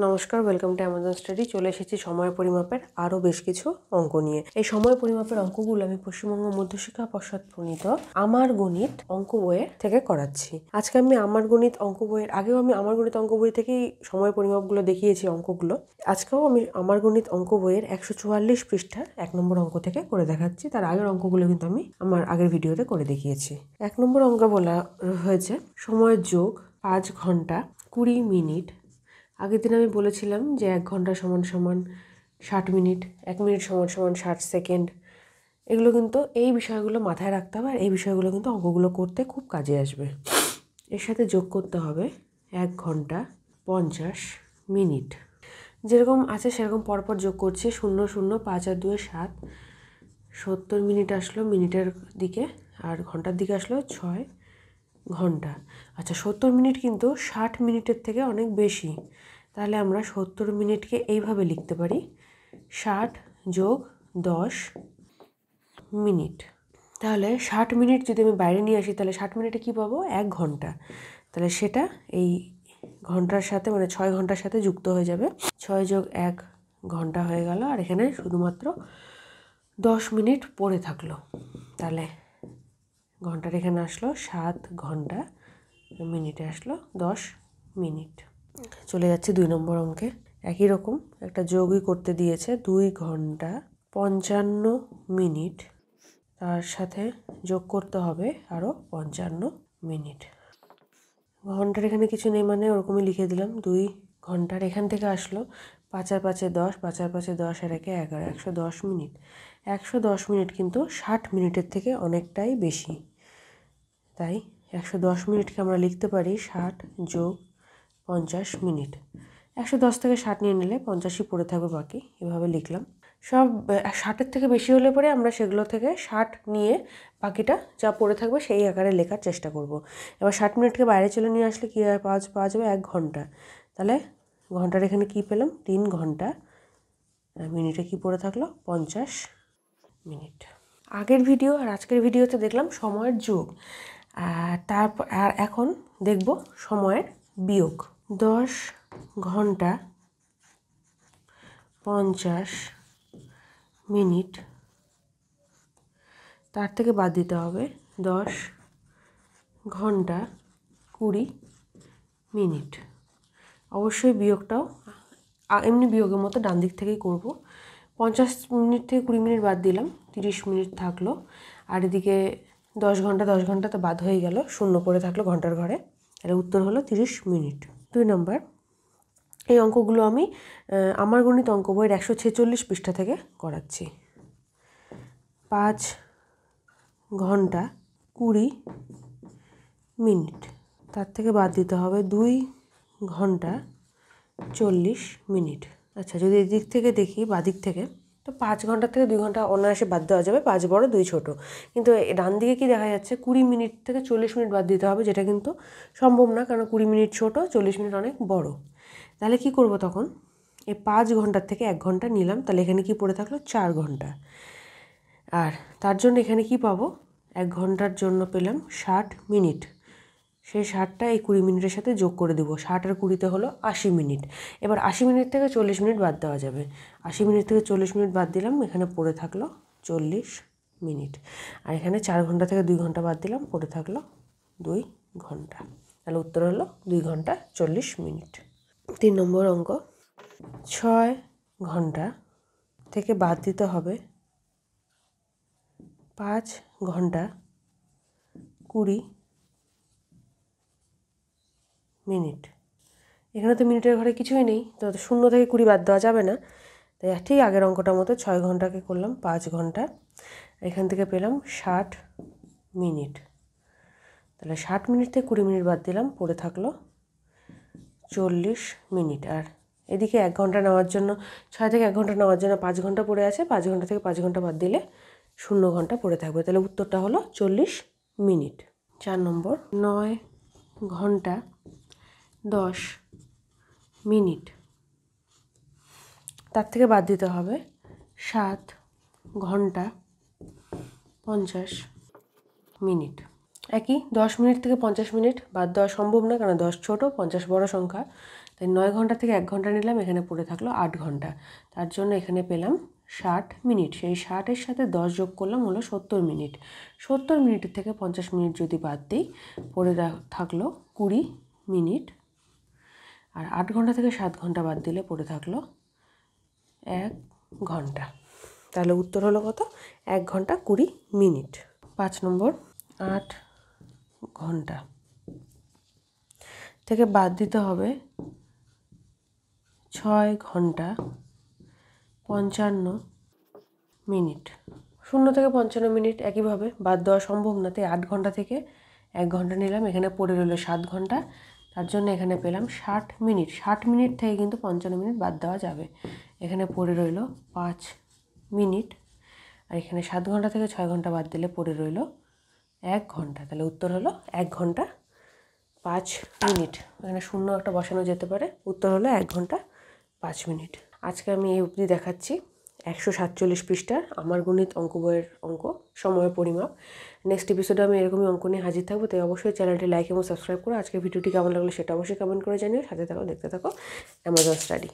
নমস্কার, welcome to Amazon study. চলে এসেছি সময় পরিমাপের আরও বেশ কিছু অঙ্ক নিয়ে। এই সময় পরিমাপের অঙ্কগুলো আমি পশ্চিমবঙ্গ মধ্যশিক্ষা পর্ষদ প্রণীত আমার গণিত অঙ্ক বইয়ের থেকে করাচ্ছি। আজকে আমি আমার গণিত অঙ্ক বইয়ের আগেও আমি আমার গণিত অঙ্ক বই থেকেই সময় পরিমাপগুলো দেখিয়েছি অঙ্কগুলো। আজকেও আমি আমার গণিত অঙ্ক বইয়ের 144 পৃষ্ঠার 1 নম্বর অঙ্ক থেকে করে দেখাচ্ছি। তার আগের অঙ্কগুলো কিন্তু আমি আমার আগের ভিডিওতে করে দেখিয়েছি। 1 নম্বর অঙ্ক বলা হয়েছে সময়ের যোগ 5 ঘন্টা 20 মিনিট। আগের দিন আমি বলেছিলাম যে 1 ঘন্টা সমান সমান 60 মিনিট, 1 মিনিট সমান সমান 60 সেকেন্ড। এগুলো কিন্তু এই বিষয়গুলো মাথায় রাখতে হবে, আর এই বিষয়গুলো কিন্তু অঙ্কগুলো করতে খুব কাজে আসবে। এর সাথে যোগ করতে হবে 1 ঘন্টা 50 মিনিট। যেরকম আছে সেরকম পরপর যোগ করছি। 0 0 5 আর 2 7, 70 মিনিট আসলো মিনিটের দিকে, আর ঘন্টার দিকে আসলো 6 ঘন্টা। আচ্ছা, 70 মিনিট কিন্তু 60 মিনিটের থেকে অনেক বেশি। তাহলে আমরা 70 মিনিটকে এইভাবে লিখতে পারি 60 যোগ 10 মিনিট। তাহলে 60 মিনিট যদি আমি বাইরে নিয়ে আসি তাহলে 60 মিনিটে কী পাবো? 1 ঘন্টা। তাহলে সেটা এই ঘন্টার সাথে মানে 6 ঘন্টার সাথে যুক্ত হয়ে যাবে। 6 যোগ 1 ঘন্টা হয়ে গেল, আর এখানে শুধুমাত্র 10 মিনিট পড়ে থাকলো। তাহলে ঘন্টার এখানে আসলো 7 ঘন্টা, মিনিটে আসলো 10 মিনিট। চলে যাচ্ছে 2 নম্বর অঙ্কে। একই রকম একটা যোগই করতে দিয়েছে 2 ঘন্টা 55 মিনিট, তার সাথে যোগ করতে হবে আরও 55 মিনিট। ঘন্টার এখানে কিছু নেই মানে ওরকমই লিখে দিলাম। 2 ঘন্টার এখান থেকে আসলো 5 আর 5 10, 5 আর 5 10 আর 1 11, 110 মিনিট। 110 মিনিট কিন্তু 60 মিনিটের থেকে অনেকটাই বেশি। তাই 110 মিনিটকে আমরা লিখতে পারি 60 যোগ 50 মিনিট। 110 থেকে 60 নিয়ে নিলে 50ই পড়ে থাকবে বাকি, এভাবে লিখলাম। সব 60-এর থেকে বেশি হলে পরে আমরা সেগুলো থেকে 60 নিয়ে বাকিটা যা পড়ে থাকবে সেই আকারে লেখার চেষ্টা করব। এবার 60 মিনিটকে বাইরে চলে নিয়ে আসলে কী হয়? পাওয়া যাবে 1 ঘন্টা। তাহলে ঘন্টার এখানে কী পেলাম? 3 ঘন্টা। মিনিটে কী পড়ে থাকলো? 50 মিনিট। আগের ভিডিও আর আজকের ভিডিওতে দেখলাম সময়ের যোগ, আর এখন দেখব সময়ের বিয়োগ। 10 ঘন্টা 50 মিনিট, তার থেকে বাদ দিতে হবে 10 ঘন্টা 20 মিনিট। অবশ্যই বিয়োগটাও এমনি বিয়োগের মতো ডান দিক থেকেই করব। 50 মিনিট থেকে 20 মিনিট বাদ দিলাম, 30 মিনিট থাকলো। আর এদিকে 10 ঘন্টা তো বাদ হয়ে গেল, শূন্য পড়ে থাকলো ঘন্টার ঘরে। তাহলে উত্তর হলো 30 মিনিট। 2 নম্বর, এই অঙ্কগুলো আমি আমার গণিত অঙ্ক বইয়ের 146 পৃষ্ঠা থেকে করাচ্ছি। 5 ঘন্টা 20 মিনিট, তার থেকে বাদ দিতে হবে 2 ঘন্টা 40 মিনিট। আচ্ছা, যদি এদিক থেকে দেখি বাদিক থেকে, তো 5 ঘন্টা থেকে 2 ঘন্টা অনায়াসে বাদ দেওয়া যাবে, 5 বড় 2 ছোট। কিন্তু ডান দিকে কি দেখা যাচ্ছে? 20 মিনিট থেকে 40 মিনিট বাদ দিতে হবে, যেটা কিন্তু সম্ভব না, কারণ 20 মিনিট ছোট, 40 মিনিট অনেক বড়। তাহলে কি করব তখন? এই 5 ঘন্টার থেকে 1 ঘন্টা নিলাম, তাহলে এখানে কি পড়ে থাকলো? 4 ঘন্টা। আর তার জন্য এখানে কি পাবো? 1 ঘন্টার জন্য পেলাম 60 মিনিট। সেই 60টা এই 20 মিনিটের সাথে যোগ করে দেবো। 60 আর 20তে হলো 80 মিনিট। এবার 80 মিনিট থেকে 40 মিনিট বাদ দেওয়া যাবে। 80 মিনিট থেকে 40 মিনিট বাদ দিলাম, এখানে পড়ে থাকলো 40 মিনিট। আর এখানে 4 ঘন্টা থেকে 2 ঘন্টা বাদ দিলাম, পড়ে থাকলো 2 ঘন্টা। তাহলে উত্তর হলো 2 ঘন্টা 40 মিনিট। 3 নম্বর অঙ্ক, 6 ঘন্টা থেকে বাদ দিতে হবে 5 ঘন্টা 20 মিনিট। এখানে তো মিনিটের ঘরে কিছুই নেই, তো 0 থেকে 20 বাদ দেওয়া যাবে না। তাই ঠিক আগের অঙ্কটার মতো 6 ঘন্টাকে করলাম 5 ঘন্টা, এখান থেকে পেলাম 60 মিনিট। তাহলে 60 মিনিট থেকে 20 মিনিট বাদ দিলাম, পড়ে থাকলো 40 মিনিট। আর এদিকে 1 ঘন্টা নেওয়ার জন্য 6 থেকে 1 ঘন্টা নেওয়ার জন্য 5 ঘন্টা পড়ে আছে। 5 ঘন্টা থেকে 5 ঘন্টা বাদ দিলে 0 ঘন্টা পড়ে থাকবে। তাহলে উত্তরটা হলো 40 মিনিট। 4 নম্বর, 9 ঘন্টা 10 মিনিট, তার থেকে বাদ দিতে হবে 7 ঘন্টা 50 মিনিট। একই 10 মিনিট থেকে 50 মিনিট বাদ দেওয়া সম্ভব না, কারণ 10 ছোট, 50 বড় সংখ্যা। তাই 9 ঘন্টা থেকে 1 ঘন্টা নিলাম, এখানে পড়ে থাকলো 8 ঘন্টা। তার জন্য এখানে পেলাম 60 মিনিট। সেই 60-এর সাথে 10 যোগ করলাম, হলো 70 মিনিট। 70 মিনিটের থেকে 50 মিনিট যদি বাদ দিই, পড়ে থাকলো 20 মিনিট। আর 8 ঘন্টা থেকে 7 ঘন্টা বাদ দিলে পড়ে থাকলো 1 ঘন্টা। তাহলে উত্তর হলো কত? 1 ঘন্টা 20 মিনিট। 5 নম্বর, 8 ঘন্টা থেকে বাদ দিতে হবে 6 ঘন্টা 55 মিনিট। 0 থেকে 55 মিনিট একইভাবে বাদ দেওয়া সম্ভব না, তাই 8 ঘন্টা থেকে 1 ঘন্টা নিলাম, এখানে পড়ে রইলো 7 ঘন্টা। তার জন্য এখানে পেলাম 60 মিনিট। 60 মিনিট থেকে কিন্তু 55 মিনিট বাদ দেওয়া যাবে, এখানে পড়ে রইলো 5 মিনিট। আর এখানে 7 ঘন্টা থেকে 6 ঘন্টা বাদ দিলে পড়ে রইলো 1 ঘন্টা। তাহলে উত্তর হলো 1 ঘন্টা 5 মিনিট। এখানে 0 একটা বসানো যেতে পারে। উত্তর হলো 1 ঘন্টা 5 মিনিট। আজকে আমি এই অবধি দেখাচ্ছি 147 পৃষ্ঠার আমার গণিত অঙ্ক বইয়ের অঙ্ক, সময় পরিমাপ। নেক্সট এপিসোডে আমি এরকমই অঙ্ক নিয়ে হাজির থাকবো, তাই অবশ্যই চ্যানেলটি লাইক এবং সাবস্ক্রাইব করো। আজকের ভিডিওটি কেমন লাগলো সেটা অবশ্যই কমেন্ট করে জানিও। সাথে থাকো, দেখতে থাকো অ্যামাজন স্টাডি।